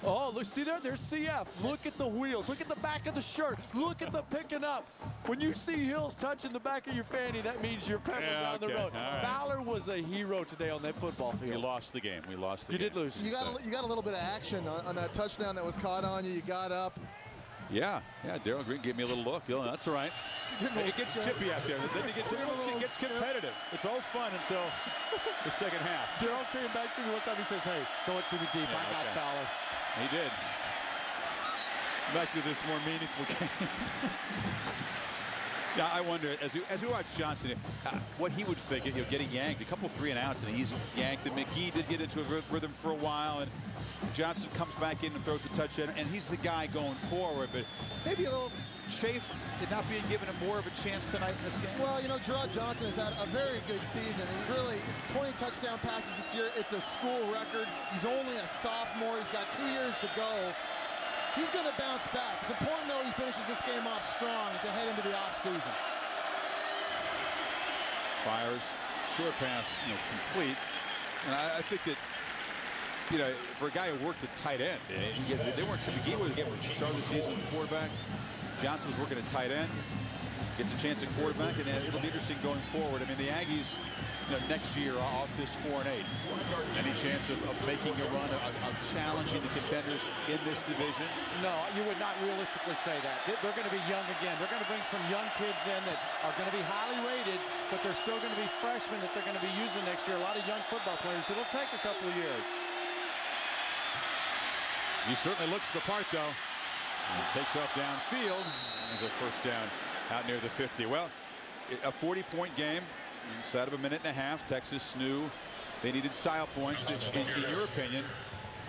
Oh, look, see there? There's CF. Look at the wheels. Look at the back of the shirt. Look at the picking up. When you see Hills touching the back of your fanny, that means you're pedaling down the road. Right. Fowler was a hero today on that football field. We lost the game. We lost the game. You did lose. You got a little bit of action on that touchdown that was caught on you. You got up. Yeah, Darrell Green gave me a little look. Oh, that's all right. It gets chippy out there. Then it gets competitive. It's all fun until the second half. Darrell came back to me one time. He says, "Hey, throw it to me deep. I got Fowler." He did. Back to this more meaningful game. Now, I wonder, as we watch Johnson, what he would think, getting yanked, a couple 3 and outs, and he's yanked. And McGee did get into a rhythm for a while, and Johnson comes back in and throws a touchdown, and he's the guy going forward, but maybe a little chafed at not being given him more of a chance tonight in this game. Well, Gerard Johnson has had a very good season. He really, 20 touchdown passes this year. It's a school record. He's only a sophomore. He's got 2 years to go. He's going to bounce back. It's important, though, he finishes this game off strong to head into the offseason. Fires, short pass, complete. And I think that, for a guy who worked at tight end, they weren't sure McGee would get started the season as a quarterback. Johnson was working at tight end, gets a chance at quarterback, and then it'll be interesting going forward. I mean, the Aggies, next year off this 4-8, any chance of making a run, of challenging the contenders in this division? No, you would not realistically say that. They're going to be young again. They're going to bring some young kids in that are going to be highly rated, but they're still going to be freshmen that they're going to be using next year. A lot of young football players. It'll take a couple of years. He certainly looks the part, though. And he takes off downfield as a first down out near the 50. Well, a 40-point game inside of a minute and a half. Texas knew they needed style points. In your opinion,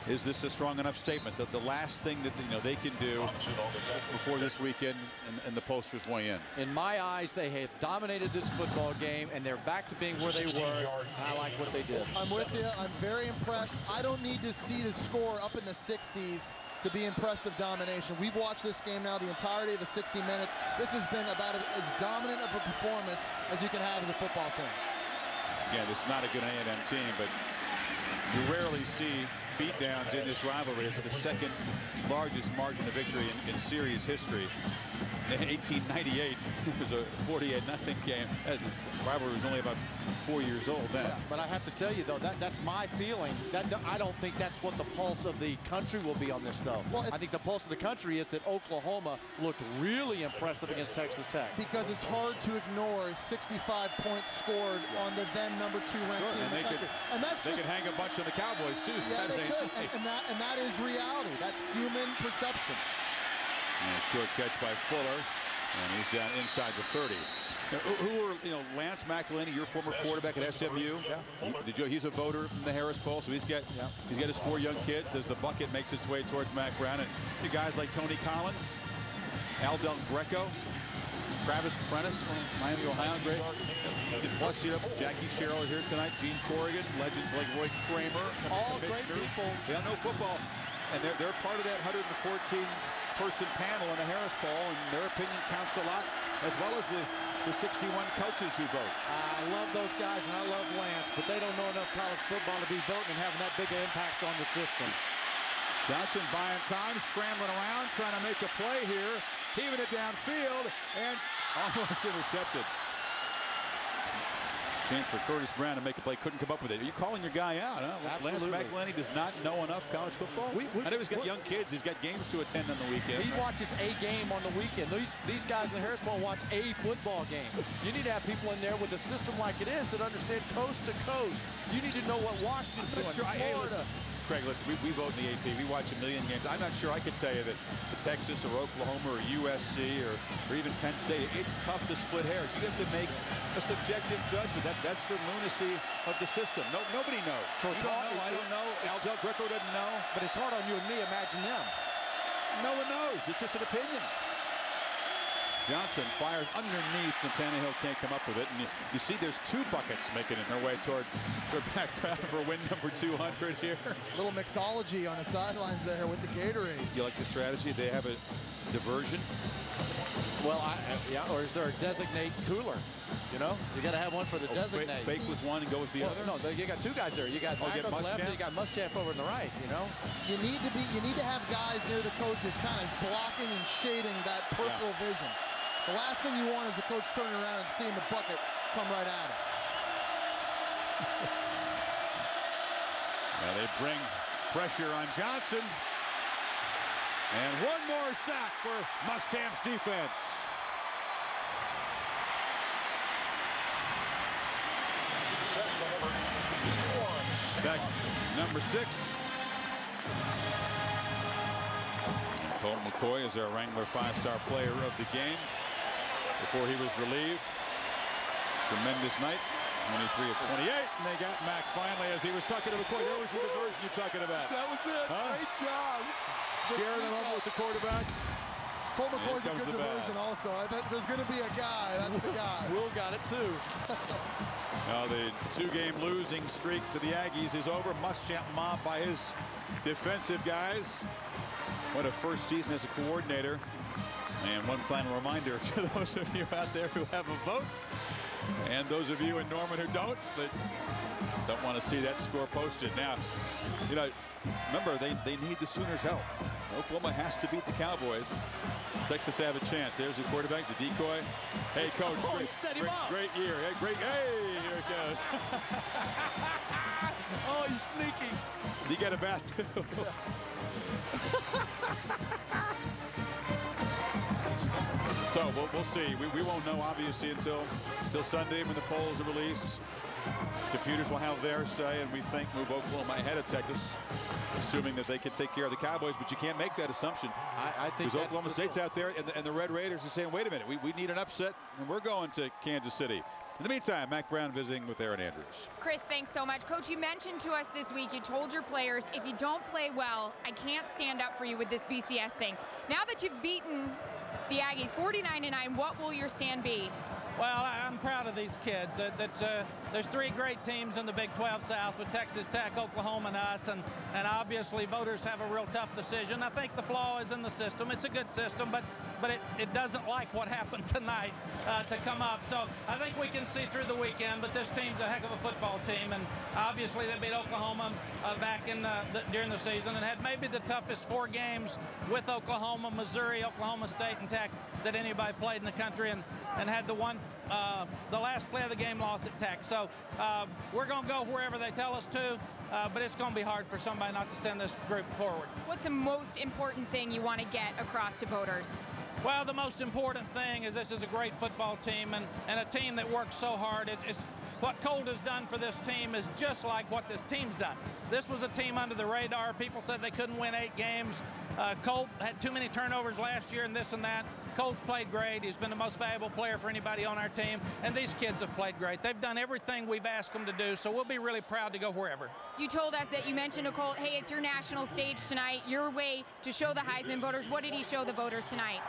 is this a strong enough statement that the last thing that they can do before this weekend and the posters weigh in? In my eyes, they have dominated this football game, and they're back to being where they were. I like what they did. I'm with you. I'm very impressed. I don't need to see the score up in the 60s to be impressed of domination. We've watched this game now the entirety of the 60 minutes. This has been about as dominant of a performance as you can have as a football team. Yeah, this is not a good A&M team, but you rarely see beatdowns in this rivalry. It's the second largest margin of victory in series history. In 1898, it was a 48-0 game. The rivalry was only about 4 years old then. Yeah, but I have to tell you, though, that's my feeling. I don't think that's what the pulse of the country will be on this, though. Well, I think the pulse of the country is that Oklahoma looked really impressive against Texas Tech. Because it's hard to ignore 65 points scored on the then #2 ranked team in the country. They could hang a bunch on the Cowboys, too, Saturday night. And that is reality. That's human perception. And a short catch by Fuller, and he's down inside the 30. Now, who were, Lance McElhenney, your former quarterback at SMU? Yeah. He's a voter in the Harris poll, so he's got his 4 young kids as the bucket makes its way towards Mack Brown. And you guys like Tony Collins, Al Del Greco, Travis Prentice from Miami, Ohio, great. Plus, Jackie Sherrill here tonight, Gene Corrigan, legends like Roy Kramer. All great people. They all know football, and they're part of that 114-person panel in the Harris poll, and their opinion counts a lot, as well as the 61 coaches who vote. I love those guys, and I love Lance, but they don't know enough college football to be voting and having that big an impact on the system. Johnson buying time, scrambling around, trying to make a play here, heaving it downfield, and almost intercepted. Chance for Curtis Brown to make a play, couldn't come up with it. Are you calling your guy out, huh? Lance McElhenney does not know enough college football? I know he's got young kids. He's got games to attend on the weekend. He watches a game on the weekend. These guys in the Harris Bowl watch a football game. You need to have people in there with a system like it is that understand coast to coast. You need to know what Washington, Florida. Craig, listen, we vote in the AP. We watch a million games. I'm not sure I could tell you that Texas or Oklahoma or USC or even Penn State, it's tough to split hairs. You have to make a subjective judgment. That's the lunacy of the system. Nobody knows. So you don't know. I don't know. Al Del Greco doesn't know. But it's hard on you and me. Imagine them. No one knows. It's just an opinion. Johnson fires underneath, and Tannehill can't come up with it. And you see there's 2 buckets making it their way toward their background for win number 200 here. Little mixology on the sidelines there with the Gatorade. You like the strategy? They have a diversion. Well, yeah, or is there a designate cooler? You know, you got to have one for the designate. Fake with one and go with the other. No, you got 2 guys there. You got Mack on the left, and you got Muschamp over on the right. You know, you need to have guys near the coaches, kind of blocking and shading that peripheral vision. The last thing you want is the coach turning around and seeing the bucket come right at him. Now they bring pressure on Johnson. And one more sack for Muschamp's defense. Sack number 6. Colt McCoy is our Wrangler 5-star player of the game before he was relieved. Tremendous night. 23 of 28, and they got Max finally as he was talking to McCoy. There was the diversion you're talking about. that was it. Huh? Great job. Sharing them over with the quarterback. Colt McCoy's a good diversion also. I think there's going to be a guy. That's the guy. Will got it too. Now the 2-game losing streak to the Aggies is over. Muschamp mobbed by his defensive guys. What a first season as a coordinator. And one final reminder to those of you out there who have a vote, and those of you in Norman who don't, but don't want to see that score posted. Now, you know, remember, they need the Sooners' help. Oklahoma has to beat the Cowboys. Texas to have a chance. There's the quarterback, the decoy. Hey, coach, great year. Hey, great. Hey, here it goes. Oh, he's sneaky. You get a bat, too. So we'll see. We won't know, obviously, until Sunday when the polls are released. Computers will have their say, and we think move Oklahoma ahead of Texas, assuming that they can take care of the Cowboys. But you can't make that assumption. I think because Oklahoma State's out there, and the Red Raiders are saying, wait a minute, we need an upset, and we're going to Kansas City. In the meantime, Mac Brown visiting with Aaron Andrews. Chris, thanks so much. Coach, you mentioned to us this week, you told your players, if you don't play well, I can't stand up for you with this BCS thing. Now that you've beaten the Aggies 49-9, what will your stand be? Well, I'm proud of these kids. There's 3 great teams in the Big 12 South with Texas Tech, Oklahoma, and us, and obviously voters have a real tough decision. I think the flaw is in the system. It's a good system, but it doesn't like what happened tonight to come up. So I think we can see through the weekend, but this team's a heck of a football team, and obviously they beat Oklahoma back in during the season and had maybe the toughest 4 games with Oklahoma, Missouri, Oklahoma State, and Tech that anybody played in the country, and had the last play of the game lost at Tech. So we're going to go wherever they tell us to, but it's going to be hard for somebody not to send this group forward. What's the most important thing you want to get across to voters? Well, the most important thing is this is a great football team and a team that works so hard. It's what Colt has done for this team is just like what this team's done. This was a team under the radar. People said they couldn't win 8 games. Colt had too many turnovers last year and this and that. Colt's played great. He's been the most valuable player for anybody on our team, and these kids have played great. They've done everything we've asked them to do, so we'll be really proud to go wherever. You told us that you mentioned to Colt, hey, it's your national stage tonight, your way to show the Heisman voters. What did he show the voters tonight?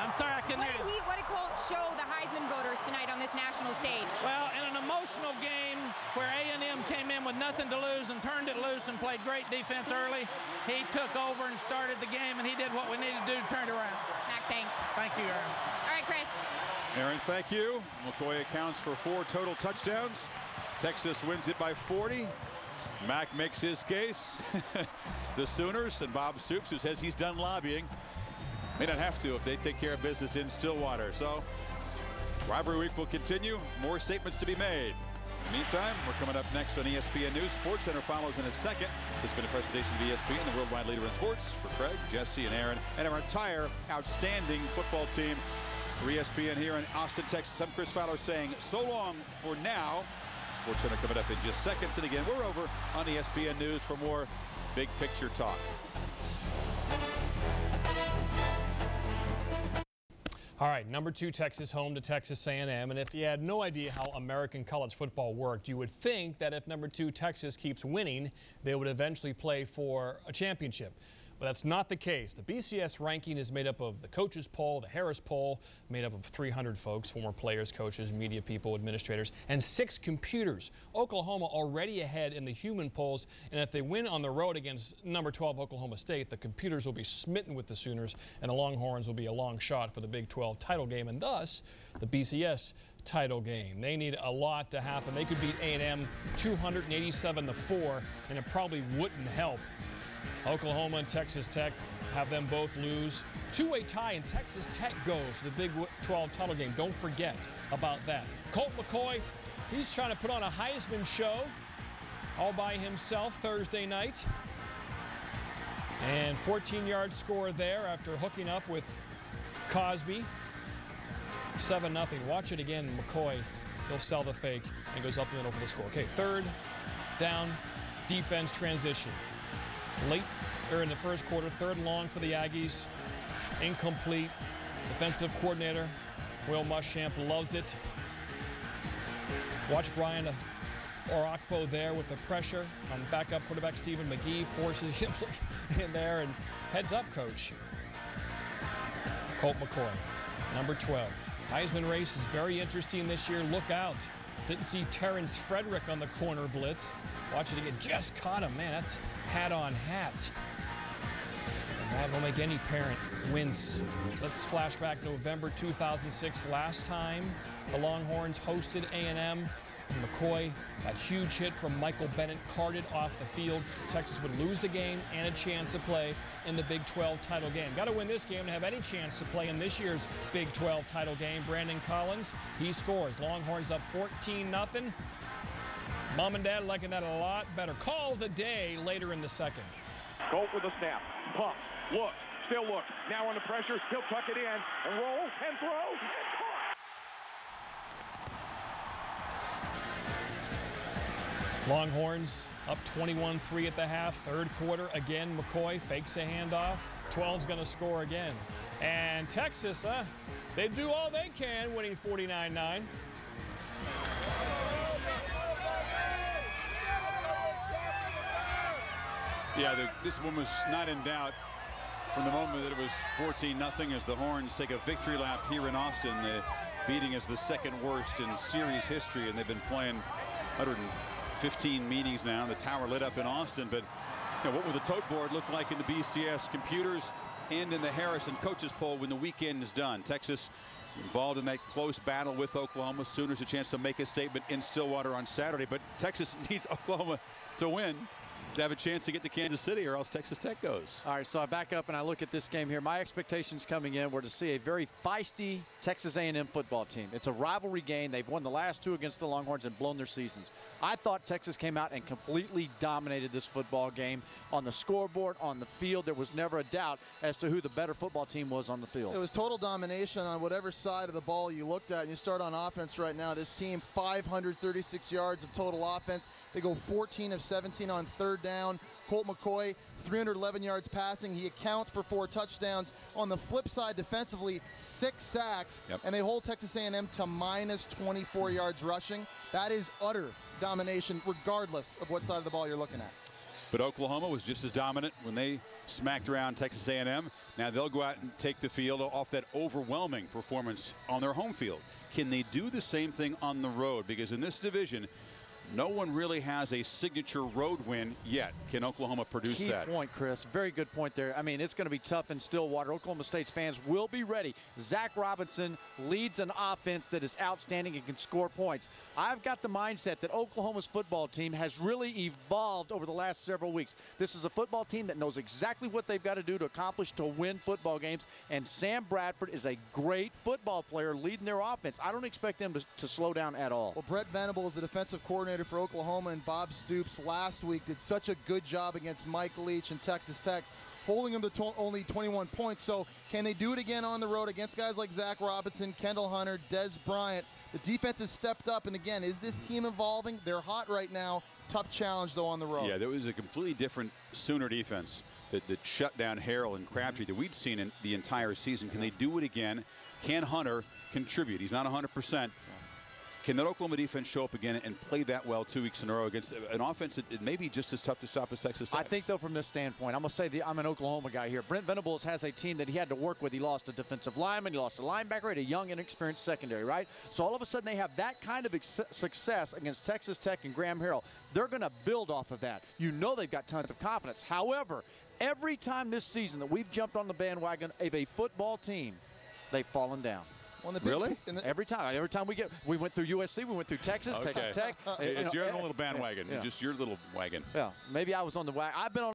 I'm sorry, I couldn't hear you. What did Colt show the Heisman voters tonight on this national stage? Well, in an emotional game where A&M came in with nothing to lose and turned it loose and played great defense early, he took over and started the game, and he did what we needed to do to turn it around. Mac, thanks. Thank you, Aaron. All right, Chris. Aaron, thank you. McCoy accounts for 4 total touchdowns. Texas wins it by 40. Mac makes his case. The Sooners and Bob Stoops, who says he's done lobbying, may not have to if they take care of business in Stillwater. So rivalry week will continue. More statements to be made. In the meantime, we're coming up next on ESPN News. SportsCenter follows in a second. This has been a presentation of ESPN, the worldwide leader in sports. For Craig, Jesse, and Aaron, and our entire outstanding football team for ESPN here in Austin, Texas. I'm Chris Fowler saying so long for now. SportsCenter coming up in just seconds. And again, we're over on ESPN News for more big picture talk. All right, number 2 Texas home to Texas A&M, and if you had no idea how American college football worked, you would think that if number 2 Texas keeps winning, they would eventually play for a championship. But that's not the case. The BCS ranking is made up of the coaches poll, the Harris poll, made up of 300 folks, former players, coaches, media people, administrators, and 6 computers. Oklahoma already ahead in the human polls, and if they win on the road against number 12 Oklahoma State, the computers will be smitten with the Sooners, and the Longhorns will be a long shot for the Big 12 title game, and thus the BCS title game. They need a lot to happen. They could beat A&M 287-4, and it probably wouldn't help. Oklahoma and Texas Tech have them both lose. Two-way tie, and Texas Tech goes to the Big 12 title game. Don't forget about that. Colt McCoy, he's trying to put on a Heisman show all by himself Thursday night. And 14-yard score there after hooking up with Cosby. 7-0. Watch it again. McCoy, he'll sell the fake and goes up the middle for the score. Okay, 3rd down, defense transition. Late or in the first quarter, 3rd long for the Aggies. Incomplete. Defensive coordinator Will Muschamp loves it. Watch Brian Orakpo there with the pressure on backup quarterback Stephen McGee, forces him in there, and heads up, coach. Colt McCoy, number 12. Heisman race is very interesting this year. Look out. Didn't see Terrence Frederick on the corner blitz. Watch it again. Just caught him. Man, that's hat on hat. And that will make any parent wince. Let's flash back November 2006. Last time the Longhorns hosted A&M. McCoy, a huge hit from Michael Bennett, carted off the field. Texas would lose the game and a chance to play in the Big 12 title game. Got to win this game to have any chance to play in this year's Big 12 title game. Brandon Collins, he scores. Longhorns up 14-0. Mom and Dad liking that a lot better. Call the day later in the second. Colt with a snap. Pumps. Looks. Still looks. Now under pressure. He'll tuck it in and roll and throw. Longhorns up 21-3 at the half. 3rd quarter, again, McCoy fakes a handoff. 12's going to score again. And Texas, they do all they can, winning 49-9. Yeah, this one was not in doubt from the moment that it was 14-0 as the Horns take a victory lap here in Austin. Beating is the 2nd worst in series history, and they've been playing 115 meetings now. The tower lit up in Austin, but you know, what will the tote board look like in the BCS computers and in the Harris and coaches poll when the weekend is done? Texas involved in that close battle with Oklahoma. Sooners a chance to make a statement in Stillwater on Saturday, but Texas needs Oklahoma to win to have a chance to get to Kansas City, or else Texas Tech goes. All right, so I back up and I look at this game here. My expectations coming in were to see a very feisty Texas A&M football team. It's a rivalry game. They've won the last 2 against the Longhorns and blown their seasons. I thought Texas came out and completely dominated this football game. On the scoreboard, on the field, there was never a doubt as to who the better football team was on the field. It was total domination on whatever side of the ball you looked at. And you start on offense right now. This team, 536 yards of total offense. They go 14 of 17 on 3rd down. Colt McCoy, 311 yards passing. He accounts for 4 touchdowns. On the flip side, defensively, 6 sacks. Yep. And they hold Texas A&M to minus 24 yards rushing. That is utter domination, regardless of what side of the ball you're looking at. But Oklahoma was just as dominant when they smacked around Texas A&M. Now they'll go out and take the field off that overwhelming performance on their home field. Can they do the same thing on the road? Because in this division, no one really has a signature road win yet. Can Oklahoma produce that? Key point, Chris. Very good point there. I mean, it's going to be tough in Stillwater. Oklahoma State's fans will be ready. Zach Robinson leads an offense that is outstanding and can score points. I've got the mindset that Oklahoma's football team has really evolved over the last several weeks. This is a football team that knows exactly what they've got to do to accomplish to win football games, and Sam Bradford is a great football player leading their offense. I don't expect them to slow down at all. Well, Brett Venables, the defensive coordinator for Oklahoma, and Bob Stoops last week did such a good job against Mike Leach and Texas Tech, holding them to only 21 points. So can they do it again on the road against guys like Zach Robinson, Kendall Hunter, Des Bryant? The defense has stepped up, and again, is this team evolving? They're hot right now. Tough challenge, though, on the road. Yeah, there was a completely different Sooner defense that shut down Harrell and Crabtree that we'd seen in the entire season. Can they do it again? Can Hunter contribute? He's not 100%. Can that Oklahoma defense show up again and play that well 2 weeks in a row against an offense that it may be just as tough to stop as Texas Tech? I think, though, from this standpoint, I'm going to say I'm an Oklahoma guy here. Brent Venables has a team that he had to work with. He lost a defensive lineman. He lost a linebacker. He had a young, inexperienced secondary, right? So all of a sudden they have that kind of success against Texas Tech and Graham Harrell. They're going to build off of that. You know they've got tons of confidence. However, every time this season that we've jumped on the bandwagon of a football team, they've fallen down. Really? Every time we went through USC, we went through Texas, Okay. Texas Tech. You're on a little bandwagon, just your little wagon. Yeah, maybe I was on the wagon. I've been on